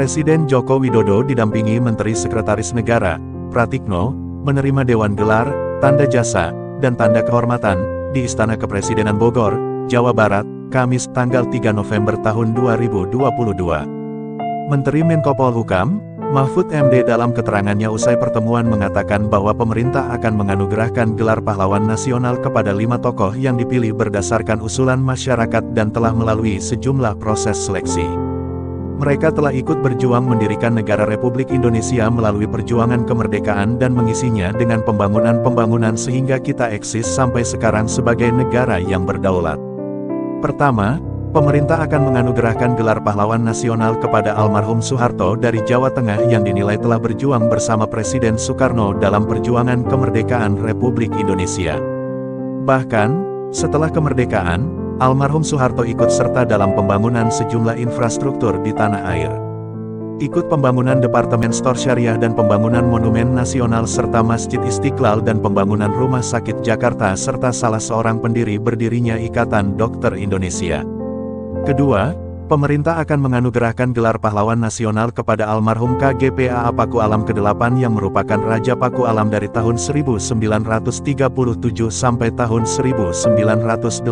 Presiden Joko Widodo didampingi Menteri Sekretaris Negara, Pratikno, menerima Dewan Gelar, Tanda Jasa, dan Tanda Kehormatan, di Istana Kepresidenan Bogor, Jawa Barat, Kamis tanggal 3 November tahun 2022. Menteri Menko Polhukam, Mahfud MD dalam keterangannya usai pertemuan mengatakan bahwa pemerintah akan menganugerahkan gelar pahlawan nasional kepada 5 tokoh yang dipilih berdasarkan usulan masyarakat dan telah melalui sejumlah proses seleksi. Mereka telah ikut berjuang mendirikan negara Republik Indonesia melalui perjuangan kemerdekaan dan mengisinya dengan pembangunan-pembangunan sehingga kita eksis sampai sekarang sebagai negara yang berdaulat. Pertama, pemerintah akan menganugerahkan gelar pahlawan nasional kepada almarhum Soeharto dari Jawa Tengah yang dinilai telah berjuang bersama Presiden Soekarno dalam perjuangan kemerdekaan Republik Indonesia. Bahkan, setelah kemerdekaan, almarhum Soeharto ikut serta dalam pembangunan sejumlah infrastruktur di tanah air. Ikut pembangunan Departemen Stor Syariah dan pembangunan Monumen Nasional serta Masjid Istiqlal dan pembangunan Rumah Sakit Jakarta serta salah seorang pendiri berdirinya Ikatan Dokter Indonesia. Kedua, pemerintah akan menganugerahkan gelar pahlawan nasional kepada almarhum KGPA Paku Alam ke-8 yang merupakan Raja Paku Alam dari tahun 1937 sampai tahun 1989.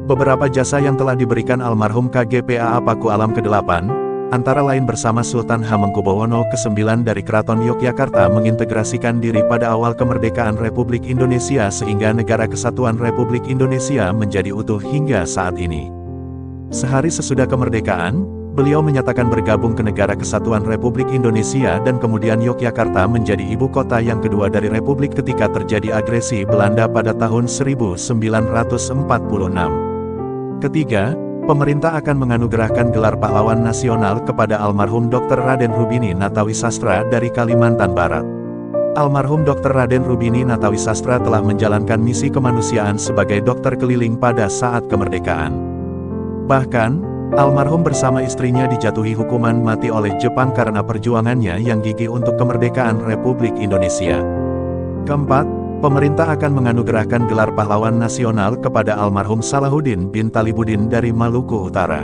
Beberapa jasa yang telah diberikan almarhum KGPA Paku Alam ke-8, antara lain bersama Sultan Hamengkubuwono ke-9 dari Keraton Yogyakarta mengintegrasikan diri pada awal kemerdekaan Republik Indonesia sehingga Negara Kesatuan Republik Indonesia menjadi utuh hingga saat ini. Sehari sesudah kemerdekaan, beliau menyatakan bergabung ke Negara Kesatuan Republik Indonesia dan kemudian Yogyakarta menjadi ibu kota yang kedua dari Republik ketika terjadi agresi Belanda pada tahun 1946. Ketiga, pemerintah akan menganugerahkan gelar pahlawan nasional kepada almarhum Dr. Raden Rubini Natawisastra dari Kalimantan Barat. Almarhum Dr. Raden Rubini Natawisastra telah menjalankan misi kemanusiaan sebagai dokter keliling pada saat kemerdekaan. Bahkan, almarhum bersama istrinya dijatuhi hukuman mati oleh Jepang karena perjuangannya yang gigih untuk kemerdekaan Republik Indonesia. Keempat, pemerintah akan menganugerahkan gelar pahlawan nasional kepada almarhum Salahuddin bin Talibudin dari Maluku Utara.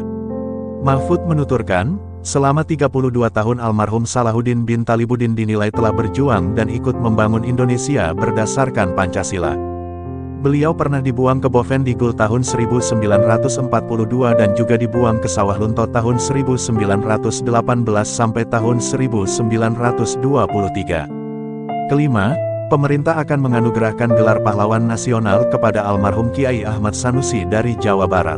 Mahfud menuturkan, selama 32 tahun almarhum Salahuddin bin Talibudin dinilai telah berjuang dan ikut membangun Indonesia berdasarkan Pancasila. Beliau pernah dibuang ke Bovendigul tahun 1942 dan juga dibuang ke Sawah Lunto tahun 1918 sampai tahun 1923. Kelima, pemerintah akan menganugerahkan gelar pahlawan nasional kepada almarhum Kiai Ahmad Sanusi dari Jawa Barat.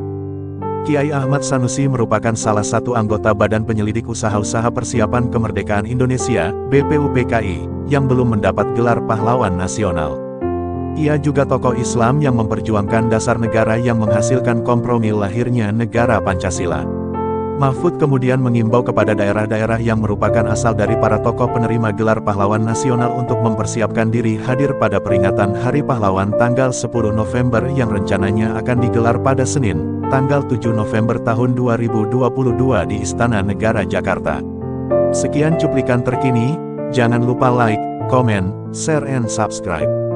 Kiai Ahmad Sanusi merupakan salah satu anggota Badan Penyelidik Usaha-Usaha Persiapan Kemerdekaan Indonesia, BPUPKI, yang belum mendapat gelar pahlawan nasional. Ia juga tokoh Islam yang memperjuangkan dasar negara yang menghasilkan kompromi lahirnya negara Pancasila. Mahfud kemudian mengimbau kepada daerah-daerah yang merupakan asal dari para tokoh penerima gelar pahlawan nasional untuk mempersiapkan diri hadir pada peringatan Hari Pahlawan tanggal 10 November yang rencananya akan digelar pada Senin, tanggal 7 November tahun 2022 di Istana Negara Jakarta. Sekian cuplikan terkini, jangan lupa like, komen, share and subscribe.